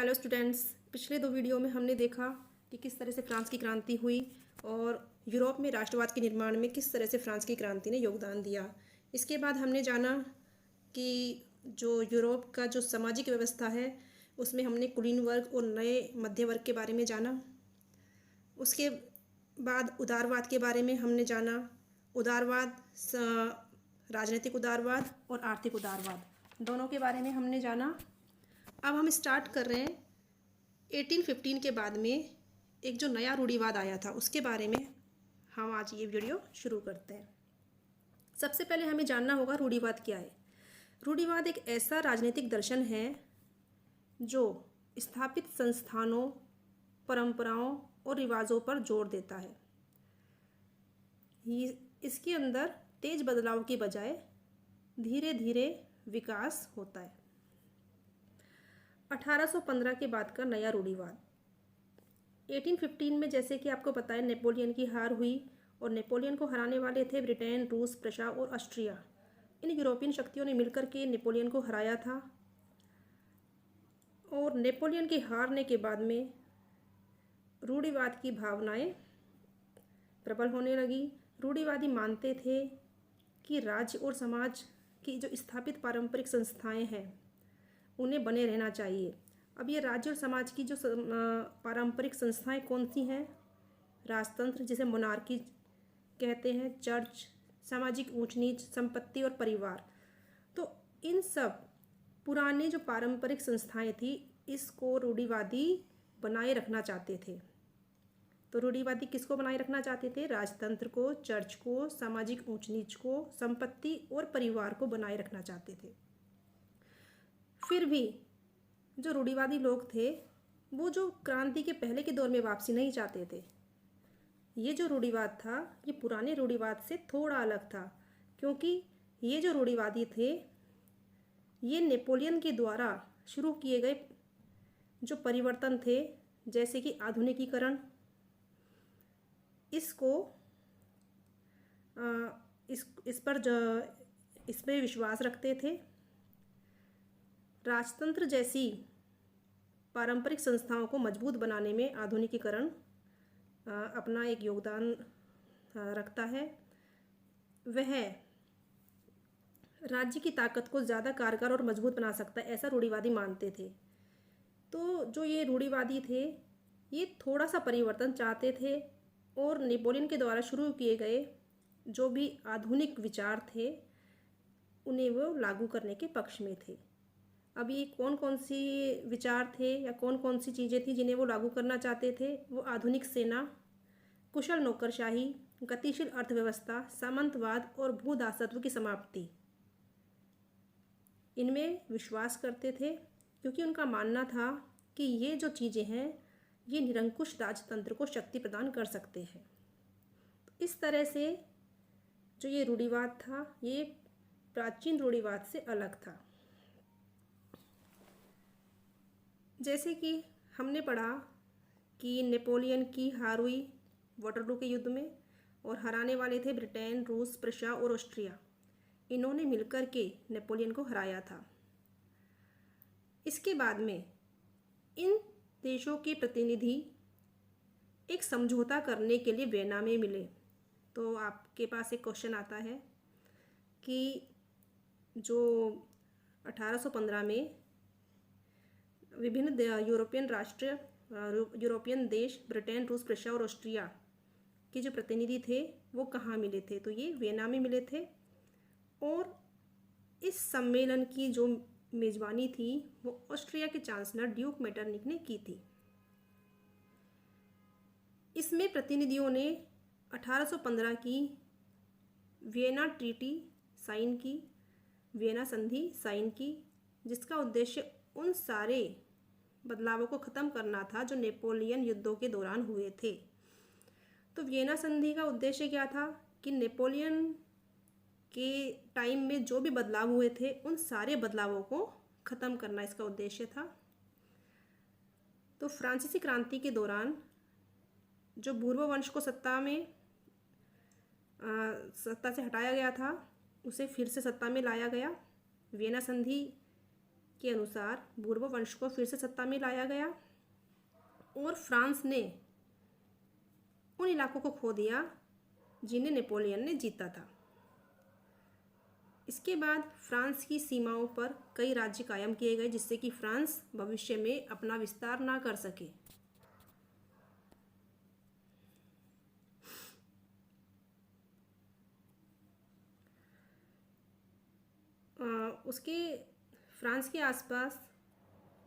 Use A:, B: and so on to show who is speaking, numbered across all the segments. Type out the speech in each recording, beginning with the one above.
A: Hello students, पिछले दो video में हमने देखा कि किस तरह से फ्रांस की क्रांति हुई और यूरोप में राष्ट्रवाद के निर्माण में किस तरह से फ्रांस की क्रांति ने योगदान दिया। इसके बाद हमने जाना कि जो यूरोप का जो सामाजिक व्यवस्था है उसमें हमने कुलीन वर्ग और नए मध्य वर्ग के बारे में जाना। उसके बाद उदारवाद के बारे में हमने जाना। उदारवाद, राजनीतिक उदारवाद और आर्थिक उदारवाद दोनों के बारे में हमने जाना। अब हम स्टार्ट कर रहे हैं 1815 के बाद में एक जो नया रूढ़िवाद आया था उसके बारे में हम आज ये वीडियो शुरू करते हैं। सबसे पहले हमें जानना होगा रूढ़िवाद क्या है। रूढ़िवाद एक ऐसा राजनीतिक दर्शन है जो स्थापित संस्थानों, परंपराओं और रिवाजों पर जोर देता है। इसके अंदर तेज बदलाव की बजाय धीरे धीरे विकास होता है। 1815 के बाद का नया रूढ़िवाद। 1815 में जैसे कि आपको पता है नेपोलियन की हार हुई और नेपोलियन को हराने वाले थे ब्रिटेन, रूस, प्रशा और ऑस्ट्रिया। इन यूरोपियन शक्तियों ने मिलकर के नेपोलियन को हराया था और नेपोलियन के हारने के बाद में रूढ़िवाद की भावनाएं प्रबल होने लगी। रूढ़िवादी मानते थे कि राज्य और समाज की जो स्थापित पारंपरिक संस्थाएं हैं उन्हें बने रहना चाहिए। अब ये राज्य और समाज की जो पारंपरिक संस्थाएं कौन सी हैं? राजतंत्र, जिसे मोनार्की कहते हैं, चर्च, सामाजिक ऊंच नीच, संपत्ति और परिवार। तो इन सब पुराने जो पारंपरिक संस्थाएं थी इसको रूढ़िवादी बनाए रखना चाहते थे। तो रूढ़िवादी किसको बनाए रखना चाहते थे? राजतंत्र को, चर्च को, सामाजिक ऊंच नीच को, संपत्ति और परिवार को बनाए रखना चाहते थे। फिर भी जो रूढ़िवादी लोग थे वो जो क्रांति के पहले के दौर में वापसी नहीं चाहते थे। ये जो रूढ़िवाद था ये पुराने रूढ़िवाद से थोड़ा अलग था, क्योंकि ये जो रूढ़िवादी थे ये नेपोलियन के द्वारा शुरू किए गए जो परिवर्तन थे, जैसे कि आधुनिकीकरण, इसको इस पर विश्वास रखते थे। राजतंत्र जैसी पारंपरिक संस्थाओं को मजबूत बनाने में आधुनिकीकरण अपना एक योगदान रखता है। वह राज्य की ताकत को ज़्यादा कारगर और मजबूत बना सकता है, ऐसा रूढ़िवादी मानते थे। तो जो ये रूढ़िवादी थे ये थोड़ा सा परिवर्तन चाहते थे और नेपोलियन के द्वारा शुरू किए गए जो भी आधुनिक विचार थे उन्हें वो लागू करने के पक्ष में थे। अब ये कौन कौन सी विचार थे या कौन कौन सी चीज़ें थी जिन्हें वो लागू करना चाहते थे? वो आधुनिक सेना, कुशल नौकरशाही, गतिशील अर्थव्यवस्था, सामंतवाद और भूदासत्व की समाप्ति, इनमें विश्वास करते थे, क्योंकि उनका मानना था कि ये जो चीज़ें हैं ये निरंकुश राजतंत्र को शक्ति प्रदान कर सकते हैं। इस तरह से जो ये रूढ़िवाद था ये प्राचीन रूढ़िवाद से अलग था। जैसे कि हमने पढ़ा कि नेपोलियन की हार हुई वाटरलू के युद्ध में और हराने वाले थे ब्रिटेन, रूस, प्रशा और ऑस्ट्रिया। इन्होंने मिलकर के नेपोलियन को हराया था। इसके बाद में इन देशों के प्रतिनिधि एक समझौता करने के लिए वियना में मिले। तो आपके पास एक क्वेश्चन आता है कि जो 1815 में विभिन्न यूरोपियन देश ब्रिटेन, रूस, प्रशा और ऑस्ट्रिया के जो प्रतिनिधि थे वो कहाँ मिले थे? तो ये वियना में मिले थे और इस सम्मेलन की जो मेज़बानी थी वो ऑस्ट्रिया के चांसलर ड्यूक मेटरनिक ने की थी। इसमें प्रतिनिधियों ने 1815 की वियना ट्रीटी साइन की, वियना संधि साइन की, जिसका उद्देश्य उन सारे बदलावों को ख़त्म करना था जो नेपोलियन युद्धों के दौरान हुए थे। तो वियना संधि का उद्देश्य क्या था कि नेपोलियन के टाइम में जो भी बदलाव हुए थे उन सारे बदलावों को ख़त्म करना इसका उद्देश्य था। तो फ्रांसीसी क्रांति के दौरान जो बूर्बो वंश को सत्ता से हटाया गया था उसे फिर से सत्ता में लाया गया। वियना संधि के अनुसार बूर्बो वंश को फिर से सत्ता में लाया गया और फ्रांस ने उन इलाकों को खो दिया जिन्हें नेपोलियन ने जीता था। इसके बाद फ्रांस की सीमाओं पर कई राज्य कायम किए गए जिससे कि फ्रांस भविष्य में अपना विस्तार ना कर सके। उसके फ्रांस के आसपास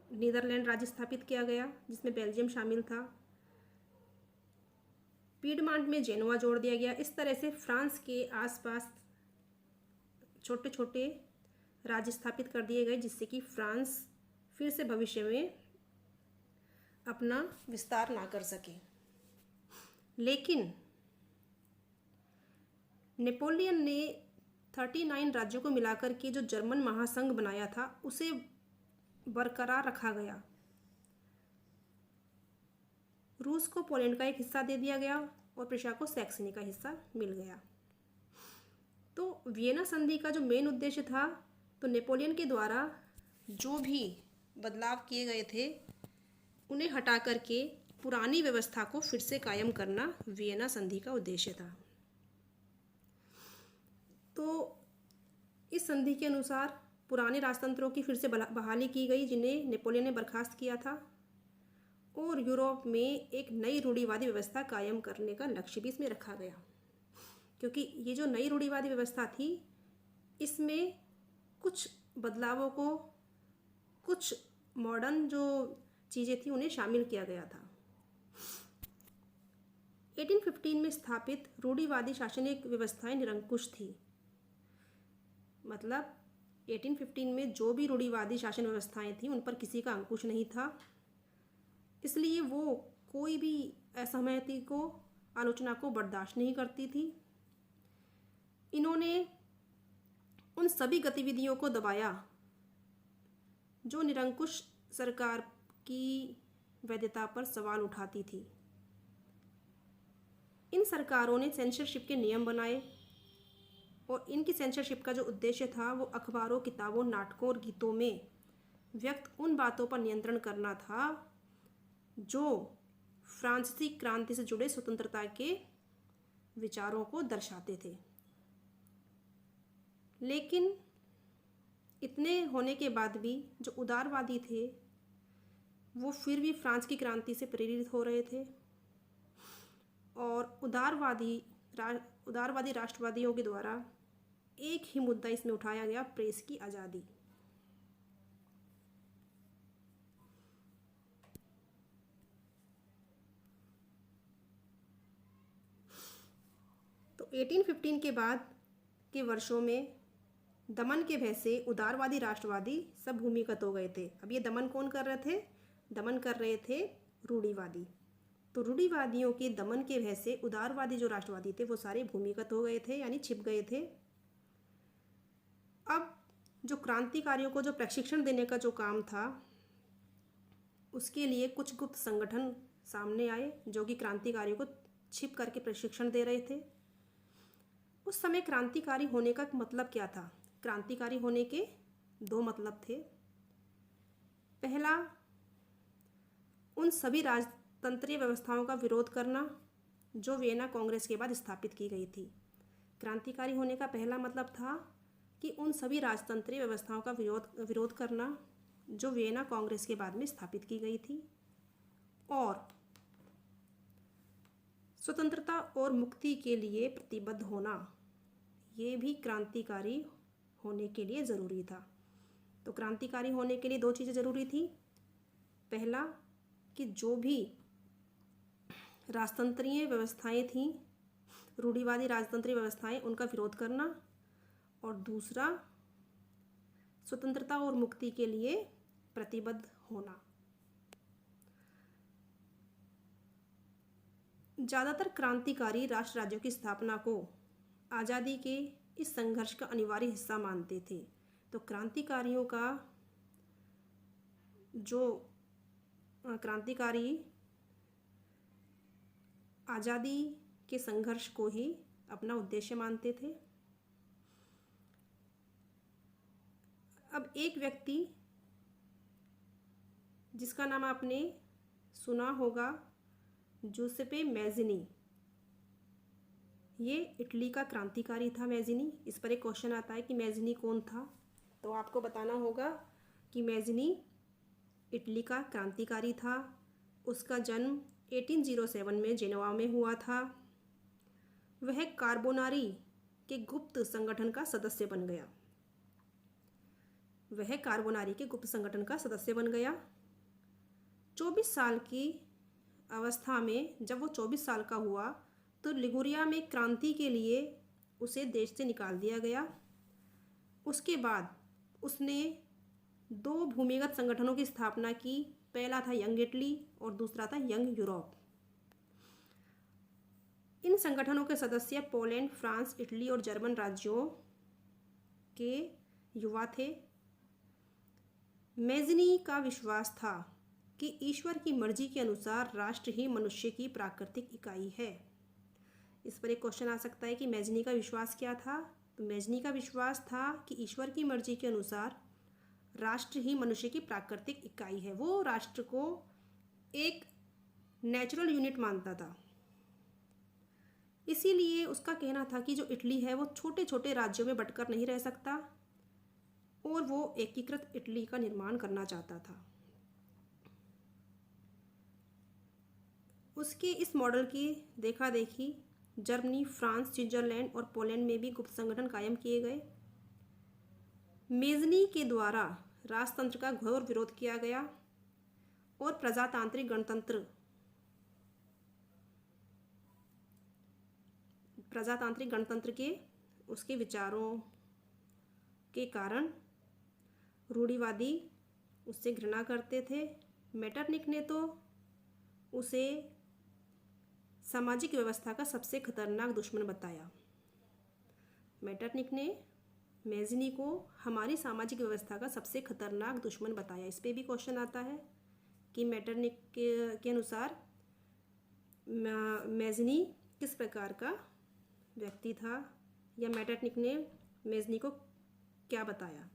A: नीदरलैंड राज्य स्थापित किया गया जिसमें बेल्जियम शामिल था। पीडमांट में जेनोआ जोड़ दिया गया। इस तरह से फ्रांस के आसपास छोटे छोटे राज्य स्थापित कर दिए गए जिससे कि फ्रांस फिर से भविष्य में अपना विस्तार ना कर सके। लेकिन नेपोलियन ने 39 राज्यों को मिलाकर के जो जर्मन महासंघ बनाया था उसे बरकरार रखा गया। रूस को पोलैंड का एक हिस्सा दे दिया गया और प्रुशिया को सैक्सनी का हिस्सा मिल गया। तो वियना संधि का जो मेन उद्देश्य था, तो नेपोलियन के द्वारा जो भी बदलाव किए गए थे उन्हें हटा करके पुरानी व्यवस्था को फिर से कायम करना वियना संधि का उद्देश्य था। तो इस संधि के अनुसार पुराने राजतंत्रों की फिर से बहाली की गई जिन्हें नेपोलियन ने बर्खास्त किया था और यूरोप में एक नई रूढ़िवादी व्यवस्था कायम करने का लक्ष्य भी इसमें रखा गया, क्योंकि ये जो नई रूढ़िवादी व्यवस्था थी इसमें कुछ बदलावों को, कुछ मॉडर्न जो चीज़ें थी उन्हें शामिल किया गया था। 1815 में स्थापित रूढ़िवादी शासनिक व्यवस्थाएं निरंकुश थी। मतलब 1815 में जो भी रूढ़िवादी शासन व्यवस्थाएं थी उन पर किसी का अंकुश नहीं था, इसलिए वो कोई भी असहमति को, आलोचना को बर्दाश्त नहीं करती थी। इन्होंने उन सभी गतिविधियों को दबाया जो निरंकुश सरकार की वैधता पर सवाल उठाती थी। इन सरकारों ने सेंसरशिप के नियम बनाए और इनकी सेंसरशिप का जो उद्देश्य था वो अखबारों, किताबों, नाटकों और गीतों में व्यक्त उन बातों पर नियंत्रण करना था जो फ्रांसीसी क्रांति से जुड़े स्वतंत्रता के विचारों को दर्शाते थे। लेकिन इतने होने के बाद भी जो उदारवादी थे वो फिर भी फ्रांस की क्रांति से प्रेरित हो रहे थे और उदारवादी राष्ट्रवादियों के द्वारा एक ही मुद्दा इसमें उठाया गया, प्रेस की आज़ादी। तो 1815 के बाद के वर्षों में दमन के भय से उदारवादी राष्ट्रवादी सब भूमिगत हो गए थे। अब ये दमन कौन कर रहे थे? दमन कर रहे थे रूढ़िवादी। तो रूढ़िवादियों के दमन के भय से उदारवादी जो राष्ट्रवादी थे वो सारे भूमिगत हो गए थे, यानी छिप गए थे। अब जो क्रांतिकारियों को जो प्रशिक्षण देने का जो काम था उसके लिए कुछ गुप्त संगठन सामने आए जो कि क्रांतिकारियों को छिप करके प्रशिक्षण दे रहे थे। उस समय क्रांतिकारी होने का मतलब क्या था? क्रांतिकारी होने के दो मतलब थे। पहला, उन सभी राजतंत्रीय व्यवस्थाओं का विरोध करना जो वियना कांग्रेस के बाद स्थापित की गई थी। क्रांतिकारी होने का पहला मतलब था कि उन सभी राजतंत्रीय व्यवस्थाओं का विरोध करना जो वियना कांग्रेस के बाद में स्थापित की गई थी और स्वतंत्रता और मुक्ति के लिए प्रतिबद्ध होना, ये भी क्रांतिकारी होने के लिए ज़रूरी था। तो क्रांतिकारी होने के लिए दो चीज़ें ज़रूरी थी। पहला कि जो भी राजतंत्रीय व्यवस्थाएं थीं, रूढ़िवादी राजतंत्रीय व्यवस्थाएं, उनका विरोध करना, और दूसरा स्वतंत्रता और मुक्ति के लिए प्रतिबद्ध होना। ज़्यादातर क्रांतिकारी राष्ट्र राज्यों की स्थापना को आज़ादी के इस संघर्ष का अनिवार्य हिस्सा मानते थे। तो क्रांतिकारियों का जो क्रांतिकारी आज़ादी के संघर्ष को ही अपना उद्देश्य मानते थे। अब एक व्यक्ति जिसका नाम आपने सुना होगा, जूसेपे मैज़िनी। ये इटली का क्रांतिकारी था मैज़िनी। इस पर एक क्वेश्चन आता है कि मैज़िनी कौन था, तो आपको बताना होगा कि मैज़िनी इटली का क्रांतिकारी था। उसका जन्म 1807 में जेनोवा में हुआ था। वह कार्बोनारी के गुप्त संगठन का सदस्य बन गया। 24 साल की अवस्था में जब वो 24 साल का हुआ तो लिगुरिया में क्रांति के लिए उसे देश से निकाल दिया गया। उसके बाद उसने 2 भूमिगत संगठनों की स्थापना की। पहला था यंग इटली और दूसरा था यंग यूरोप। इन संगठनों के सदस्य पोलैंड, फ्रांस, इटली और जर्मन राज्यों के युवा थे। मैज़िनी का विश्वास था कि ईश्वर की मर्जी के अनुसार राष्ट्र ही मनुष्य की प्राकृतिक इकाई है। इस पर एक क्वेश्चन आ सकता है कि मैज़िनी का विश्वास क्या था। तो मैज़िनी का विश्वास था कि ईश्वर की मर्जी के अनुसार राष्ट्र ही मनुष्य की प्राकृतिक इकाई है। वो राष्ट्र को एक नेचुरल यूनिट मानता था। इसीलिए उसका कहना था कि जो इटली है वो छोटे छोटे राज्यों में बंटकर नहीं रह सकता और वो एकीकृत इटली का निर्माण करना चाहता था। उसके इस मॉडल की देखा देखी जर्मनी, फ्रांस, स्विट्जरलैंड और पोलैंड में भी गुप्त संगठन कायम किए गए। मैज़िनी के द्वारा राजतंत्र का घोर विरोध किया गया और प्रजातांत्रिक गणतंत्र के उसके विचारों के कारण रूढ़िवादी उससे घृणा करते थे। मेटरनिख ने तो उसे सामाजिक व्यवस्था का सबसे खतरनाक दुश्मन बताया। मेटरनिख ने मैज़िनी को हमारी सामाजिक व्यवस्था का सबसे खतरनाक दुश्मन बताया। इस पे भी क्वेश्चन आता है कि मेटरनिख के अनुसार मैज़िनी किस प्रकार का व्यक्ति था या मेटरनिख ने मैज़िनी को क्या बताया।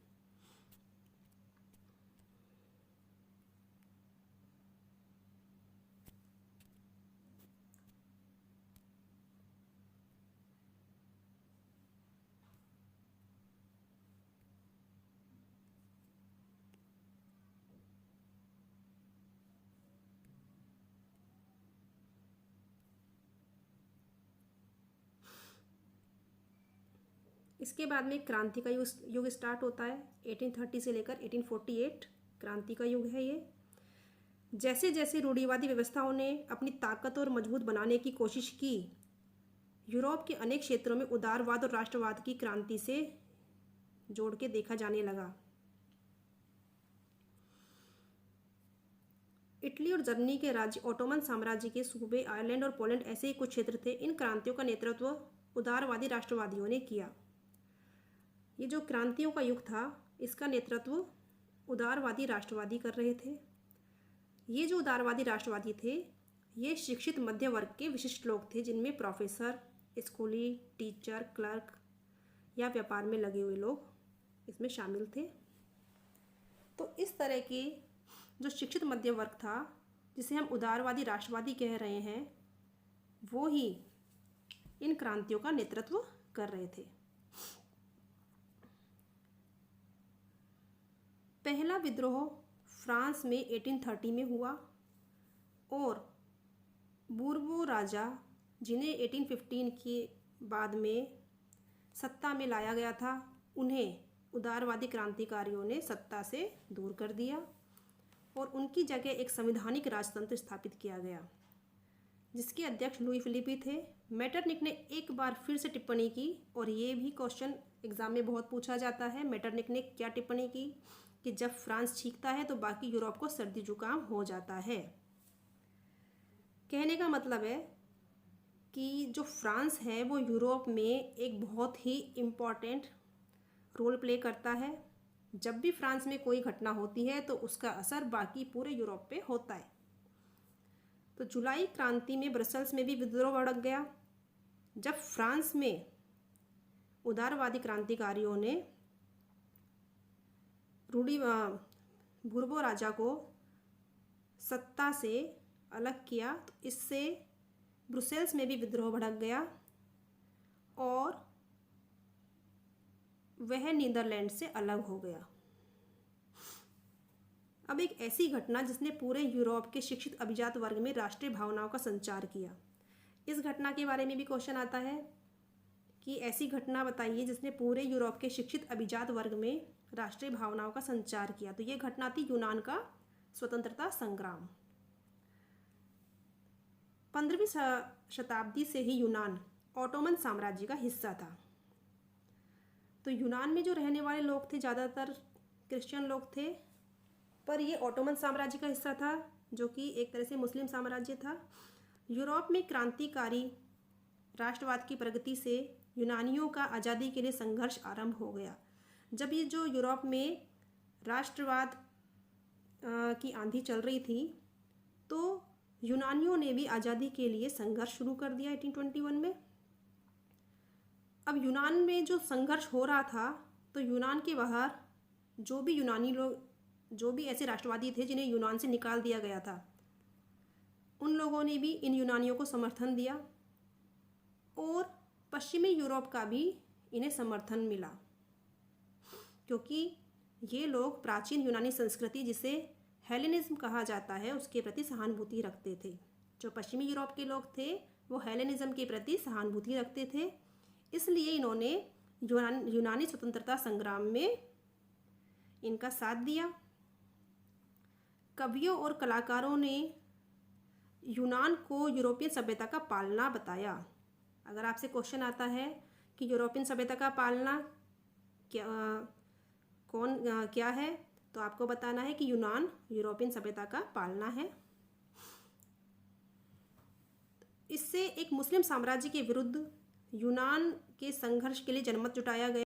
A: इसके बाद में क्रांति का युग स्टार्ट होता है। 1830 से लेकर 1848 क्रांति का युग है ये। जैसे जैसे रूढ़िवादी व्यवस्थाओं ने अपनी ताकत और मजबूत बनाने की कोशिश की, यूरोप के अनेक क्षेत्रों में उदारवाद और राष्ट्रवाद की क्रांति से जोड़ के देखा जाने लगा। इटली और जर्मनी के राज्य, ओटोमन साम्राज्य के सूबे, आयरलैंड और पोलैंड ऐसे ही कुछ क्षेत्र थे। इन क्रांतियों का नेतृत्व उदारवादी राष्ट्रवादियों ने किया। ये जो क्रांतियों का युग था इसका नेतृत्व उदारवादी राष्ट्रवादी कर रहे थे। ये जो उदारवादी राष्ट्रवादी थे ये शिक्षित मध्य वर्ग के विशिष्ट लोग थे, जिनमें प्रोफेसर, स्कूली, टीचर, क्लर्क या व्यापार में लगे हुए लोग इसमें शामिल थे। तो इस तरह के जो शिक्षित मध्य वर्ग था जिसे हम उदारवादी राष्ट्रवादी कह रहे हैं, वो ही इन क्रांतियों का नेतृत्व कर रहे थे। पहला विद्रोह फ्रांस में 1830 में हुआ और बूर्बो राजा, जिन्हें 1815 के बाद में सत्ता में लाया गया था, उन्हें उदारवादी क्रांतिकारियों ने सत्ता से दूर कर दिया और उनकी जगह एक संवैधानिक राजतंत्र स्थापित किया गया जिसके अध्यक्ष लुई फिलिपी थे। मेटरनिख ने एक बार फिर से टिप्पणी की और ये भी क्वेश्चन एग्जाम में बहुत पूछा जाता है। मेटरनिख ने क्या टिप्पणी की कि जब फ्रांस छींकता है तो बाकी यूरोप को सर्दी जुकाम हो जाता है। कहने का मतलब है कि जो फ्रांस है वो यूरोप में एक बहुत ही इम्पॉर्टेंट रोल प्ले करता है। जब भी फ्रांस में कोई घटना होती है तो उसका असर बाकी पूरे यूरोप पे होता है। तो जुलाई क्रांति में ब्रसेल्स में भी विद्रोह भड़क गया जब फ्रांस में उदारवादी क्रांतिकारियों ने बूर्बो राजा को सत्ता से अलग किया, तो इससे ब्रुसेल्स में भी विद्रोह भड़क गया और वह नीदरलैंड से अलग हो गया। अब एक ऐसी घटना जिसने पूरे यूरोप के शिक्षित अभिजात वर्ग में राष्ट्रीय भावनाओं का संचार किया। इस घटना के बारे में भी क्वेश्चन आता है कि ऐसी घटना बताइए जिसने पूरे यूरोप के शिक्षित अभिजात वर्ग में राष्ट्रीय भावनाओं का संचार किया। तो ये घटना थी यूनान का स्वतंत्रता संग्राम। 15वीं शताब्दी से ही यूनान ऑटोमन साम्राज्य का हिस्सा था। तो यूनान में जो रहने वाले लोग थे ज़्यादातर क्रिश्चियन लोग थे, पर ये ऑटोमन साम्राज्य का हिस्सा था जो कि एक तरह से मुस्लिम साम्राज्य था। यूरोप में क्रांतिकारी राष्ट्रवाद की प्रगति से यूनानियों का आज़ादी के लिए संघर्ष आरंभ हो गया। जब ये जो यूरोप में राष्ट्रवाद की आंधी चल रही थी, तो यूनानियों ने भी आज़ादी के लिए संघर्ष शुरू कर दिया 1821 में। अब यूनान में जो संघर्ष हो रहा था, तो यूनान के बाहर जो भी यूनानी लोग, जो भी ऐसे राष्ट्रवादी थे जिन्हें यूनान से निकाल दिया गया था, उन लोगों ने भी इन यूनानियों को समर्थन दिया और पश्चिमी यूरोप का भी इन्हें समर्थन मिला, क्योंकि ये लोग प्राचीन यूनानी संस्कृति जिसे हेलेनिज्म कहा जाता है उसके प्रति सहानुभूति रखते थे। जो पश्चिमी यूरोप के लोग थे वो हेलेनिज्म के प्रति सहानुभूति रखते थे, इसलिए इन्होंने यूनानी स्वतंत्रता संग्राम में इनका साथ दिया। कवियों और कलाकारों ने यूनान को यूरोपियन सभ्यता का पालना बताया। अगर आपसे क्वेश्चन आता है कि यूरोपियन सभ्यता का पालना क्या है, तो आपको बताना है कि यूनान यूरोपियन सभ्यता का पालना है। इससे एक मुस्लिम साम्राज्य के विरुद्ध यूनान के संघर्ष के लिए जनमत जुटाया गया।